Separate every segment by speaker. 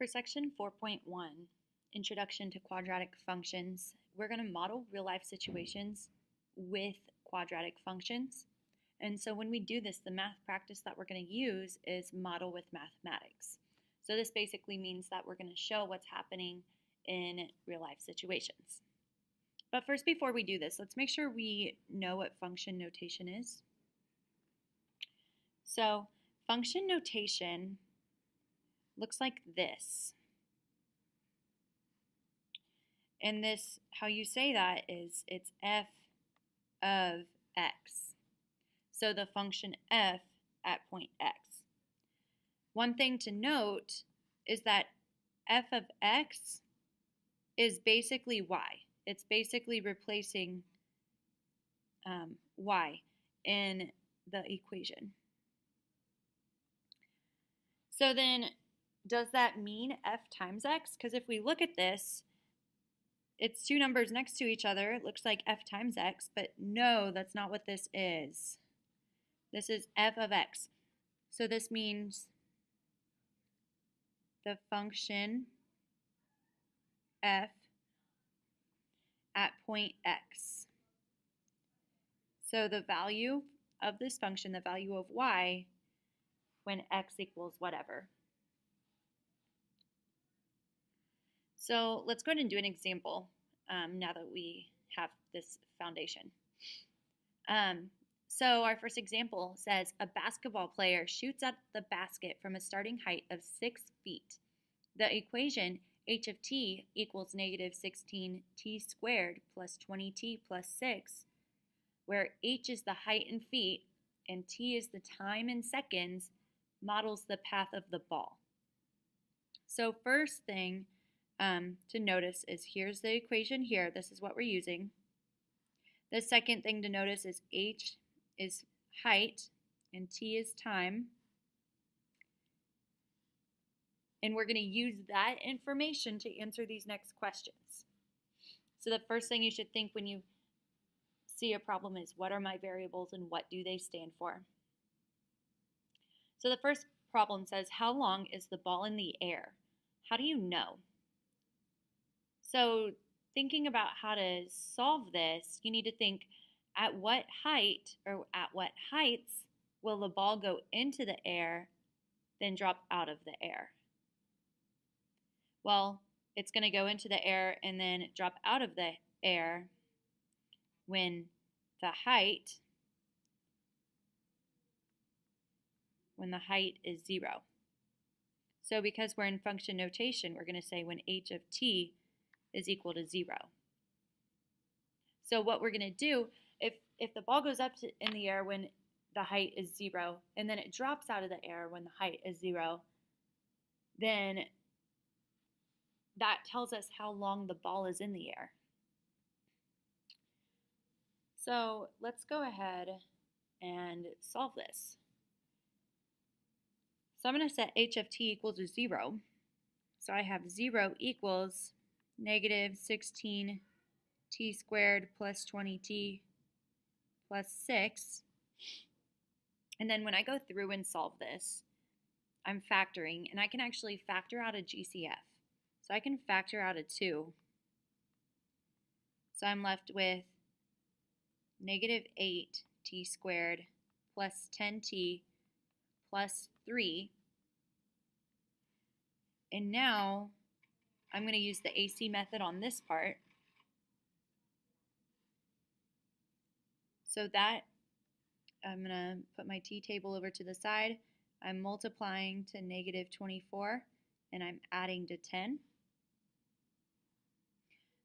Speaker 1: For section 4.1, Introduction to Quadratic Functions, we're going to model real-life situations with quadratic functions. And so when we do this, the math practice that we're going to use is model with mathematics. So this basically means that we're going to show what's happening in real-life situations. But first, before we do this, let's make sure we know what function notation is. So function notation looks like this. And this, how you say that is it's f of x. So the function f at point x. One thing to note is that f of x is basically y. It's basically replacing y in the equation. So then, does that mean f times x? Because if we look at this, it's two numbers next to each other. It looks like f times x, but no, that's not what this is. This is f of x. So this means the function f at point x. So the value of this function, the value of y, when x equals whatever. So let's go ahead and do an example now that we have this foundation. So our first example says a basketball player shoots at the basket from a starting height of 6 feet. The equation h of t equals negative 16t squared plus 20t plus 6, where h is the height in feet and t is the time in seconds, models the path of the ball. So first thing to notice is here's the equation here. This is what we're using. The second thing to notice is h is height and t is time. And we're going to use that information to answer these next questions. So the first thing you should think when you see a problem is, what are my variables and what do they stand for? So the first problem says, how long is the ball in the air? How do you know? So thinking about how to solve this, you need to think, at what height or at what heights will the ball go into the air, then drop out of the air? Well, it's going to go into the air and then drop out of the air when the height is 0. So because we're in function notation, we're going to say when h of t is equal to 0. So what we're going to do, if the ball goes up in the air when the height is 0, and then it drops out of the air when the height is 0, then that tells us how long the ball is in the air. So let's go ahead and solve this. So I'm going to set h of t equal to 0. So I have 0 equals negative 16t squared plus 20t plus 6. And then when I go through and solve this, I'm factoring, and I can actually factor out a GCF. So I can factor out a 2. So I'm left with negative 8t squared plus 10t plus 3. And now I'm going to use the AC method on this part. So that, I'm going to put my t table over to the side. I'm multiplying to negative 24, and I'm adding to 10.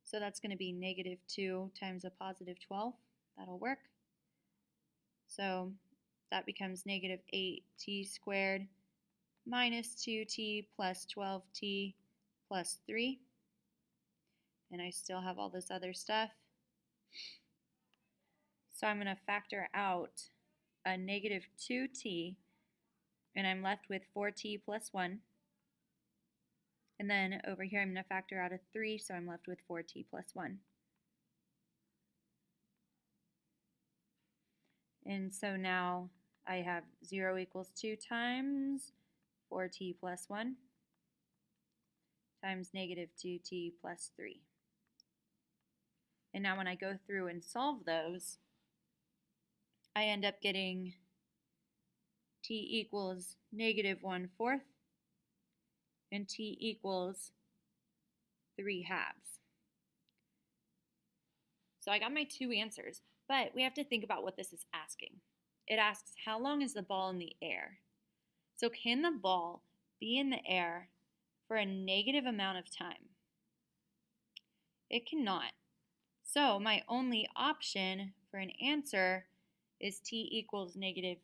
Speaker 1: So that's going to be negative 2 times a positive 12. That'll work. So that becomes negative 8t squared minus 2t plus 12t plus 3. And I still have all this other stuff. So I'm going to factor out a negative 2t, and I'm left with 4t plus 1. And then over here I'm going to factor out a 3, so I'm left with 4t plus 1. And so now I have 0 equals 2 times 4t plus 1. times negative 2t plus 3. And now when I go through and solve those, I end up getting t equals negative 1/4 and t equals 3/2. So I got my two answers, but we have to think about what this is asking. It asks, how long is the ball in the air? So can the ball be in the air for a negative amount of time? It cannot. So my only option for an answer is t equals 3/2.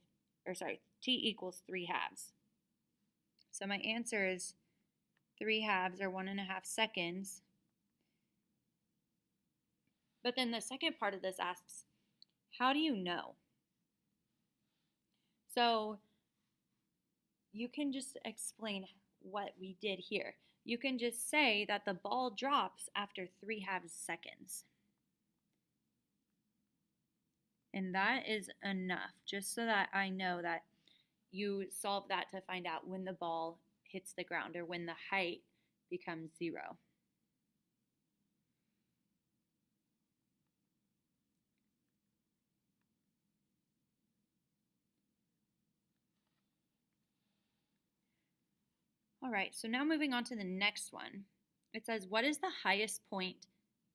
Speaker 1: So my answer is 3/2 or 1.5 seconds. But then the second part of this asks, how do you know? So you can just explain what we did here. You can just say that the ball drops after 3/2 seconds. And that is enough, just so that I know that you solve that to find out when the ball hits the ground or when the height becomes 0. All right, so now moving on to the next one. It says, what is the highest point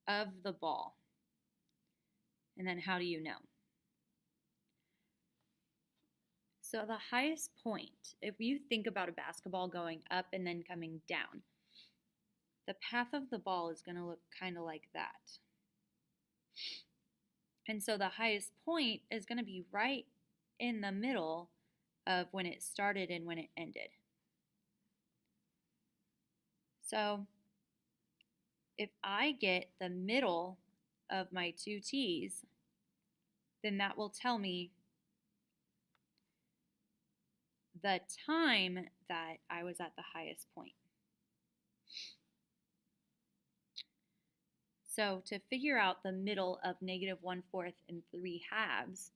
Speaker 1: of the ball? And then how do you know? So the highest point, if you think about a basketball going up and then coming down, the path of the ball is going to look kind of like that. And so the highest point is going to be right in the middle of when it started and when it ended. So if I get the middle of my two t's, then that will tell me the time that I was at the highest point. So to figure out the middle of negative 1/4 and 3/2,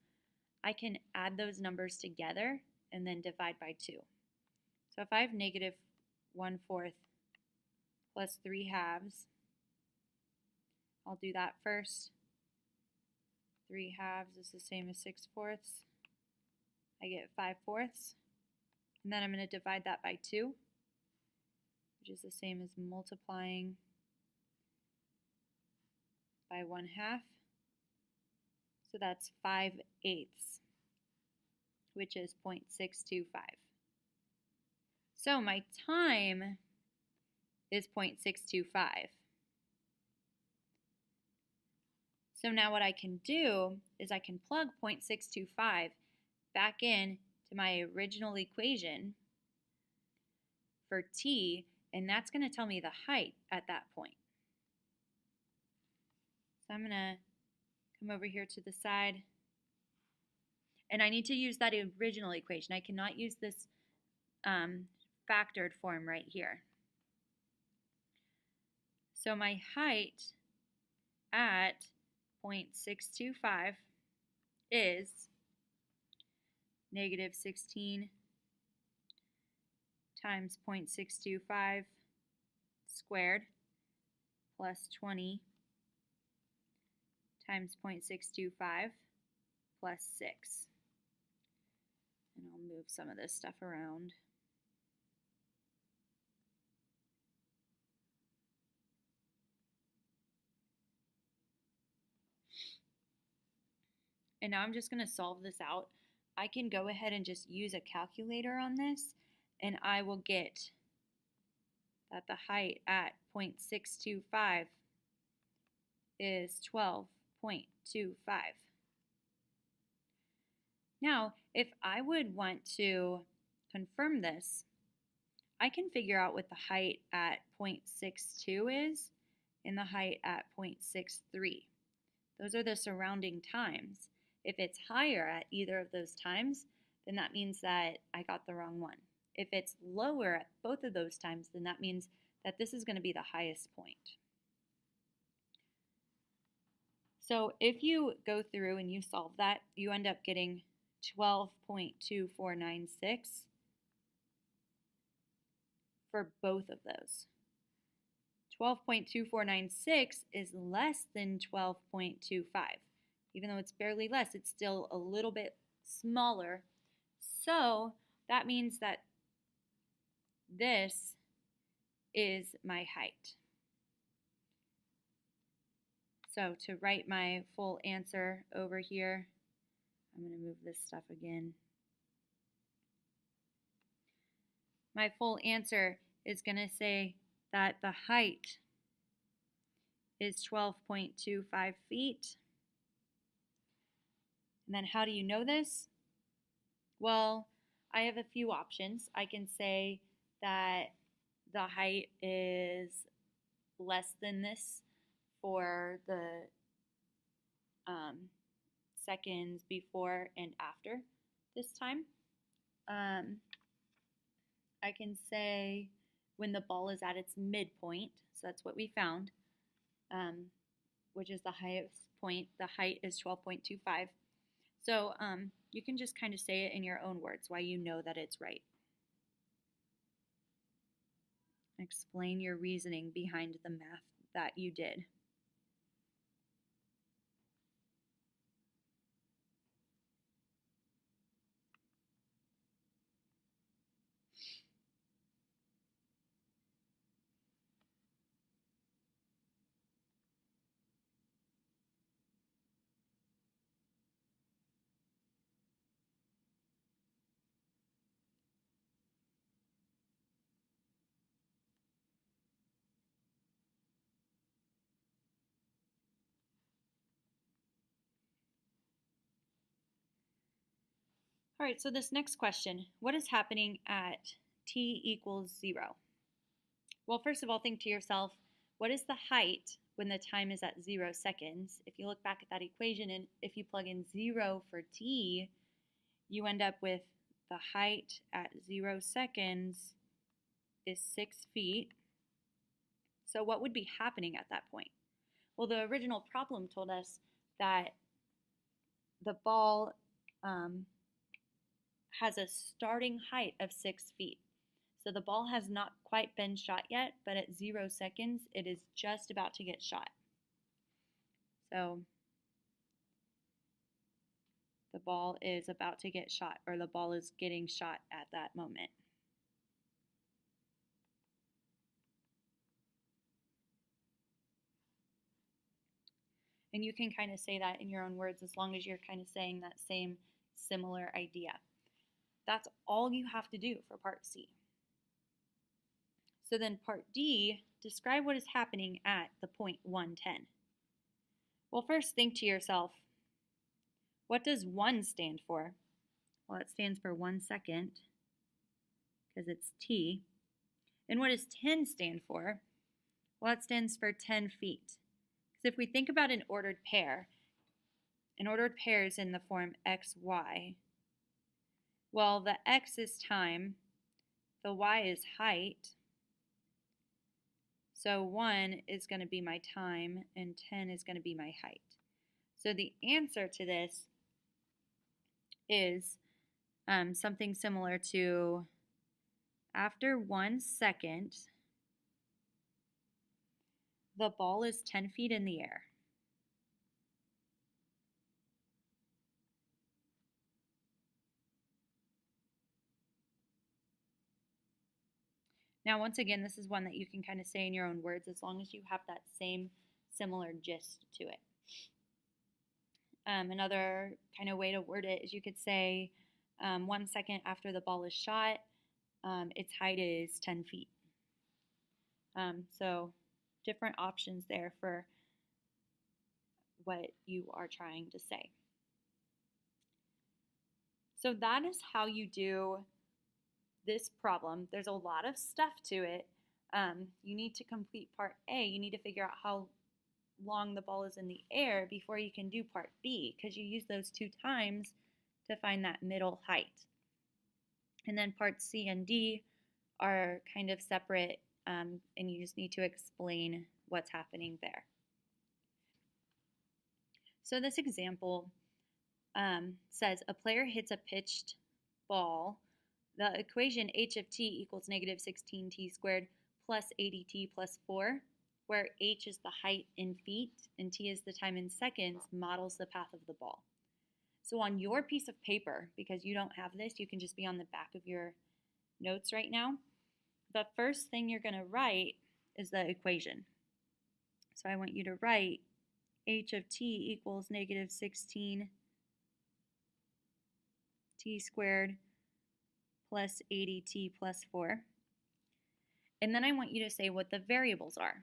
Speaker 1: I can add those numbers together and then divide by 2. So if I have negative 1/4 plus 3/2, I'll do that first. 3/2 is the same as 6/4. I get 5/4. And then I'm going to divide that by 2, which is the same as multiplying by 1/2. So that's 5/8, which is 0.625. So my time is 0.625. So now what I can do is I can plug 0.625 back in to my original equation for t, and that's going to tell me the height at that point. So I'm going to come over here to the side, and I need to use that original equation. I cannot use this factored form right here. So my height at 0.625 is negative 16 times 0.625 squared plus 20 times 0.625 plus 6. And I'll move some of this stuff around. And now I'm just going to solve this out. I can go ahead and just use a calculator on this, and I will get that the height at 0.625 is 12.25. Now, if I would want to confirm this, I can figure out what the height at 0.62 is and the height at 0.63. Those are the surrounding times. If it's higher at either of those times, then that means that I got the wrong one. If it's lower at both of those times, then that means that this is going to be the highest point. So if you go through and you solve that, you end up getting 12.2496 for both of those. 12.2496 is less than 12.25. Even though it's barely less, it's still a little bit smaller. So that means that this is my height. So to write my full answer over here, I'm going to move this stuff again. My full answer is going to say that the height is 12.25 feet. And then how do you know this? Well, I have a few options. I can say that the height is less than this for the seconds before and after this time. I can say when the ball is at its midpoint, so that's what we found, which is the highest point. The height is 12.25. So you can just kind of say it in your own words why you know that it's right. Explain your reasoning behind the math that you did. All right, so this next question, what is happening at t equals 0? Well, first of all, think to yourself, what is the height when the time is at 0 seconds? If you look back at that equation and if you plug in 0 for t, you end up with the height at 0 seconds is 6 feet. So what would be happening at that point? Well, the original problem told us that the ball has a starting height of 6 feet. So the ball has not quite been shot yet, but at 0 seconds, it is just about to get shot. So the ball is about to get shot, or the ball is getting shot at that moment. And you can kind of say that in your own words as long as you're kind of saying that same similar idea. That's all you have to do for part C. So then part D, describe what is happening at the point 110. Well, first think to yourself, what does 1 stand for? Well, it stands for 1 second because it's t. And what does 10 stand for? Well, it stands for 10 feet. Because if we think about an ordered pair is in the form x, y. Well, the x is time, the y is height. So 1 is going to be my time and 10 is going to be my height. So the answer to this is something similar to after 1 second, the ball is 10 feet in the air. Now, once again, this is one that you can kind of say in your own words as long as you have that same similar gist to it. Another kind of way to word it is you could say 1 second after the ball is shot, its height is 10 feet. So different options there for what you are trying to say. So that is how you do this problem. There's a lot of stuff to it. You need to complete part A. You need to figure out how long the ball is in the air before you can do part B, because you use those 2 times to find that middle height. And then parts C and D are kind of separate, and you just need to explain what's happening there. So this example says a player hits a pitched ball. The equation h of t equals negative 16t squared plus 80t plus 4 where h is the height in feet and t is the time in seconds, models the path of the ball. So on your piece of paper, because you don't have this, you can just be on the back of your notes right now. The first thing you're going to write is the equation. So I want you to write h of t equals negative 16 t squared plus 80t plus 4. And then I want you to say what the variables are.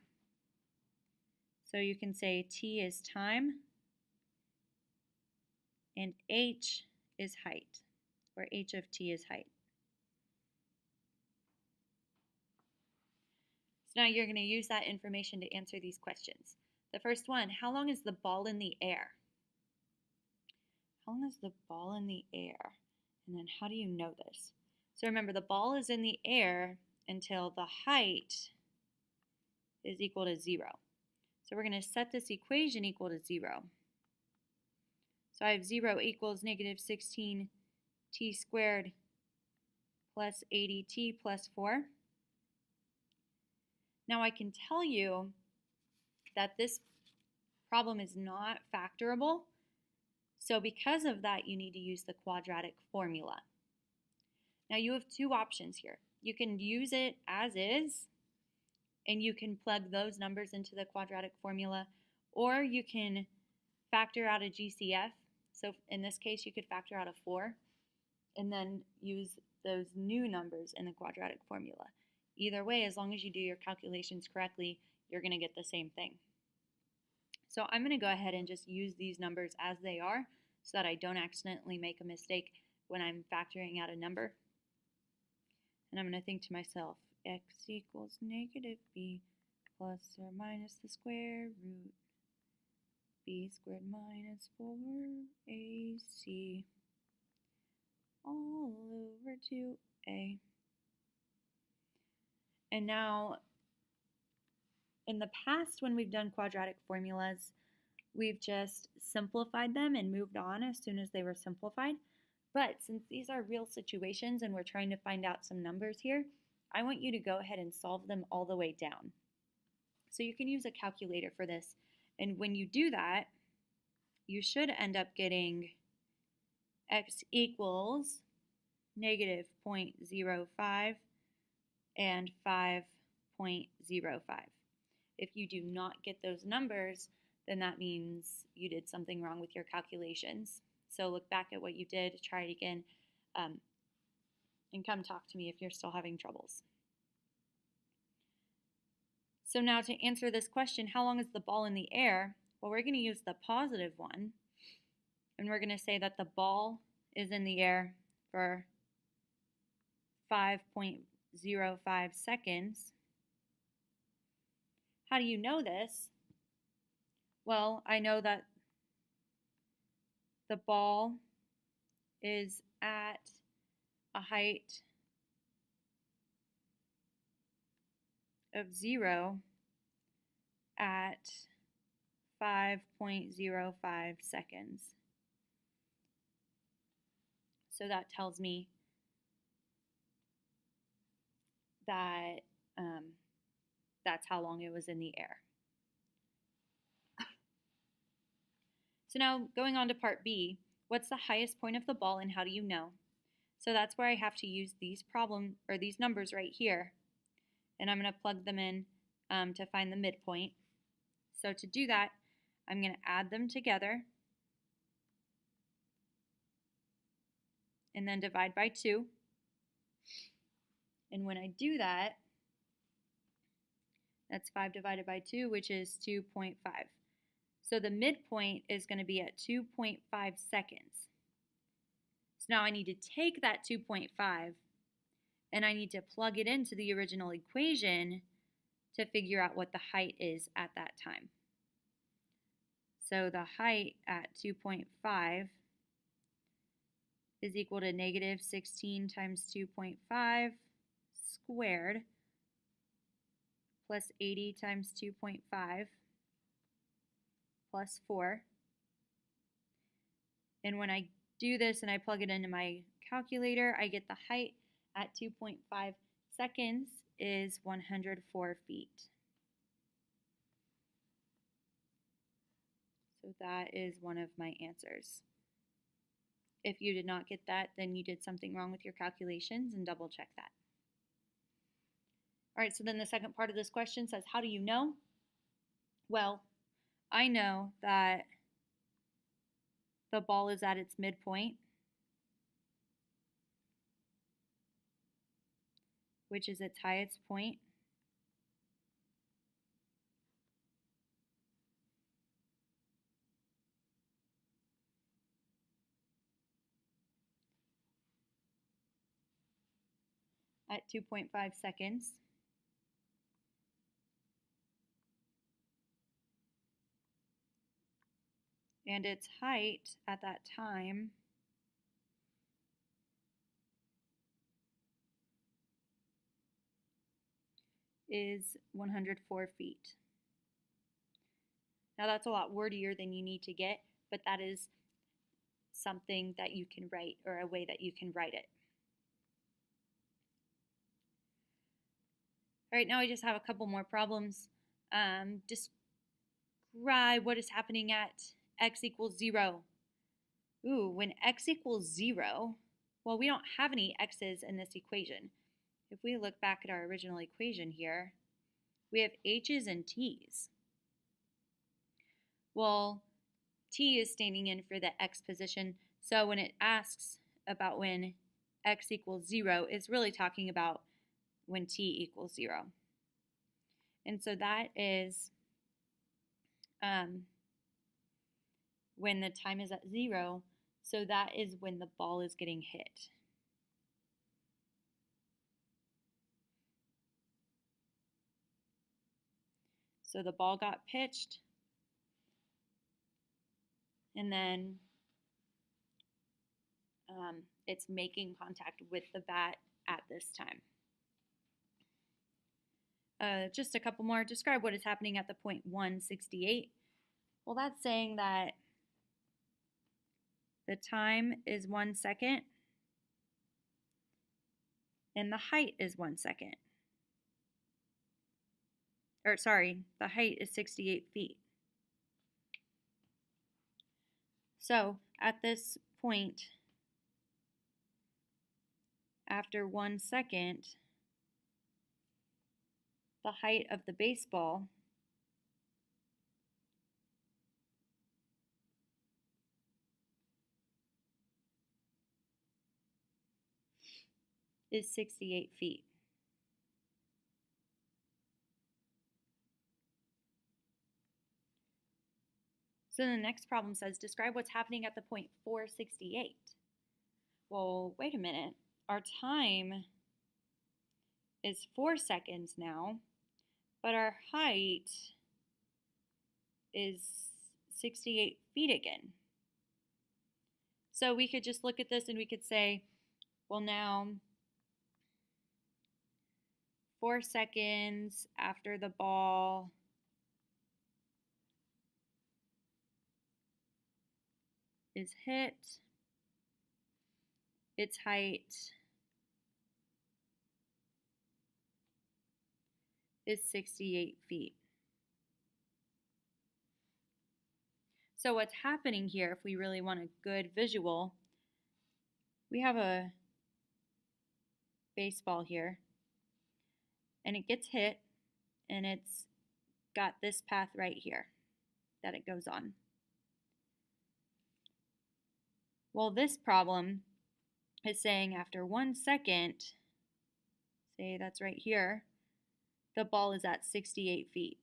Speaker 1: So you can say t is time and h is height, or h of t is height. So now you're going to use that information to answer these questions. The first one, how long is the ball in the air? How long is the ball in the air? And then how do you know this? So remember, the ball is in the air until the height is equal to 0. So we're going to set this equation equal to 0. So I have 0 equals negative 16 t squared plus 80t plus 4. Now I can tell you that this problem is not factorable. So because of that, you need to use the quadratic formula. Now you have two options here. You can use it as is, and you can plug those numbers into the quadratic formula, or you can factor out a GCF. So in this case, you could factor out a 4, and then use those new numbers in the quadratic formula. Either way, as long as you do your calculations correctly, you're going to get the same thing. So I'm going to go ahead and just use these numbers as they are so that I don't accidentally make a mistake when I'm factoring out a number. And I'm going to think to myself, x equals negative b plus or minus the square root b squared minus 4ac all over 2a. And now, in the past, when we've done quadratic formulas, we've just simplified them and moved on as soon as they were simplified. But since these are real situations and we're trying to find out some numbers here, I want you to go ahead and solve them all the way down. So you can use a calculator for this. And when you do that, you should end up getting x equals negative 0.05 and 5.05. If you do not get those numbers, then that means you did something wrong with your calculations. So look back at what you did, try it again, and come talk to me if you're still having troubles. So now to answer this question, how long is the ball in the air? Well, we're going to use the positive one, and we're going to say that the ball is in the air for 5.05 seconds. How do you know this? Well, I know that the ball is at a height of 0 at 5.05 seconds. So that tells me that that's how long it was in the air. So now going on to part B, what's the highest point of the ball and how do you know? So that's where I have to use these numbers right here, and I'm going to plug them in to find the midpoint. So to do that, I'm going to add them together and then divide by 2. And when I do that, that's 5 divided by 2, which is 2.5. So the midpoint is going to be at 2.5 seconds. So now I need to take that 2.5 and I need to plug it into the original equation to figure out what the height is at that time. So the height at 2.5 is equal to negative 16 times 2.5 squared plus 80 times 2.5 plus 4. And when I do this and I plug it into my calculator, I get the height at 2.5 seconds is 104 feet. So that is one of my answers. If you did not get that, then you did something wrong with your calculations, and double check that. All right, so then the second part of this question says, how do you know? Well, I know that the ball is at its midpoint, which is its highest point. At 2.5 seconds. And its height at that time is 104 feet. Now that's a lot wordier than you need to get, but that is something that you can write, or a way that you can write it. All right, now I just have a couple more problems. Describe what is happening at x equals 0. Ooh, when x equals 0, well, we don't have any x's in this equation. If we look back at our original equation here, we have h's and t's. Well, t is standing in for the x position, so when it asks about when x equals 0, it's really talking about when t equals 0. And so that is when the time is at 0, so that is when the ball is getting hit. So the ball got pitched, and then it's making contact with the bat at this time. Just a couple more. Describe what is happening at the point 168. Well, that's saying that the time is 1 second and the height is 1 second. Or sorry, the height is 68 feet. So at this point, after 1 second, the height of the baseball is 68 feet. So the next problem says, describe what's happening at the point 468. Well, wait a minute. Our time is 4 seconds now, but our height is 68 feet again. So we could just look at this and we could say, well, now 4 seconds after the ball is hit, its height is 68 feet. So what's happening here, if we really want a good visual, we have a baseball here, and it gets hit, and it's got this path right here that it goes on. Well, this problem is saying after 1 second, say that's right here, the ball is at 68 feet.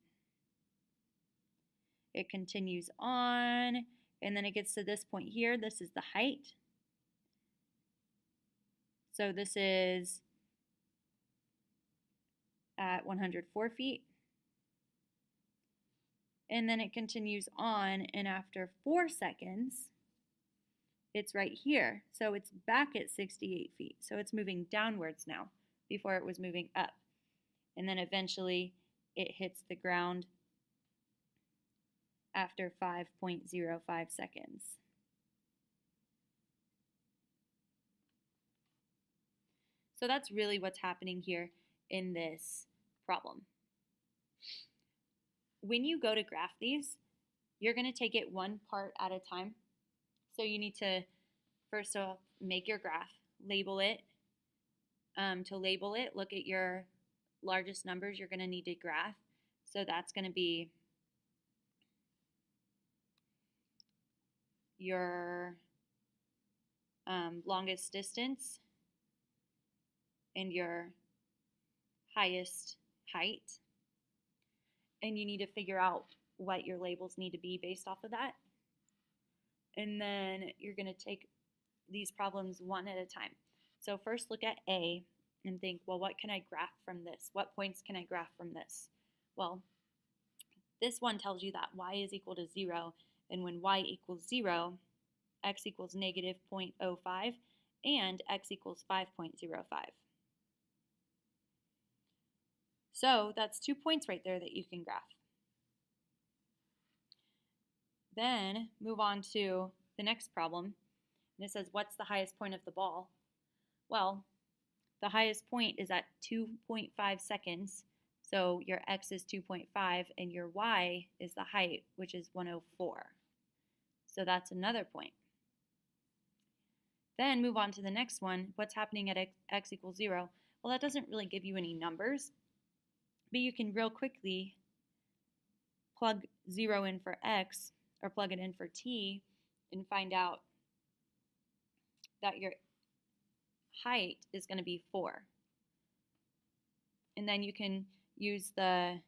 Speaker 1: It continues on, and then it gets to this point here. This is the height. So this is at 104 feet. And then it continues on, and after 4 seconds, it's right here. So it's back at 68 feet. So it's moving downwards now. Before it was moving up. And then eventually it hits the ground after 5.05 seconds. So that's really what's happening here in this problem. When you go to graph these, you're going to take it one part at a time. So you need to first off make your graph, label it. To label it, look at your largest numbers you're going to need to graph. So that's going to be your longest distance and your highest height. And you need to figure out what your labels need to be based off of that. And then you're going to take these problems one at a time. So first look at A and think, well, what can I graph from this? What points can I graph from this? Well, this one tells you that y is equal to 0, and when y equals 0, x equals negative 0.05, and x equals 5.05. So that's 2 points right there that you can graph. Then move on to the next problem. And it says, what's the highest point of the ball? Well, the highest point is at 2.5 seconds. So your x is 2.5 and your y is the height, which is 104. So that's another point. Then move on to the next one. What's happening at x equals 0? Well, that doesn't really give you any numbers, but you can real quickly plug 0 in for x or plug it in for t and find out that your height is going to be 4. And then you can use the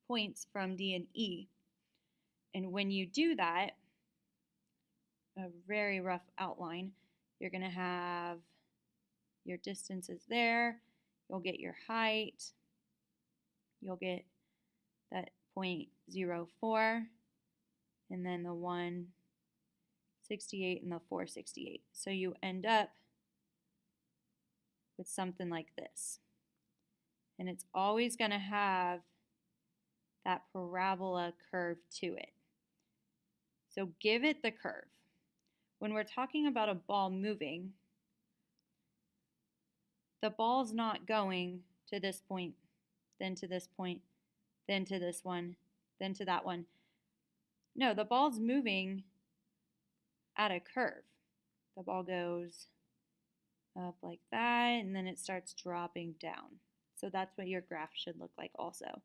Speaker 1: points from D and E. And when you do that, a very rough outline, you're going to have your distances there. You'll get your height. You'll get that 0.04, and then the 168 and the 468. So you end up with something like this. And it's always going to have that parabola curve to it. So give it the curve. When we're talking about a ball moving, the ball's not going to this point, then to this point, then to this one, then to that one. No, the ball's moving at a curve. The ball goes up like that, and then it starts dropping down. So that's what your graph should look like also.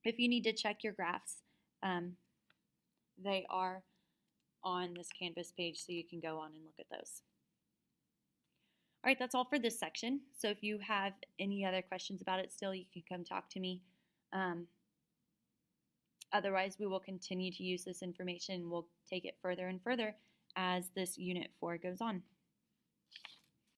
Speaker 1: If you need to check your graphs, they are on this Canvas page, so you can go on and look at those. All right, that's all for this section. So if you have any other questions about it still, you can come talk to me. Otherwise, we will continue to use this information. We'll take it further and further as this Unit 4 goes on.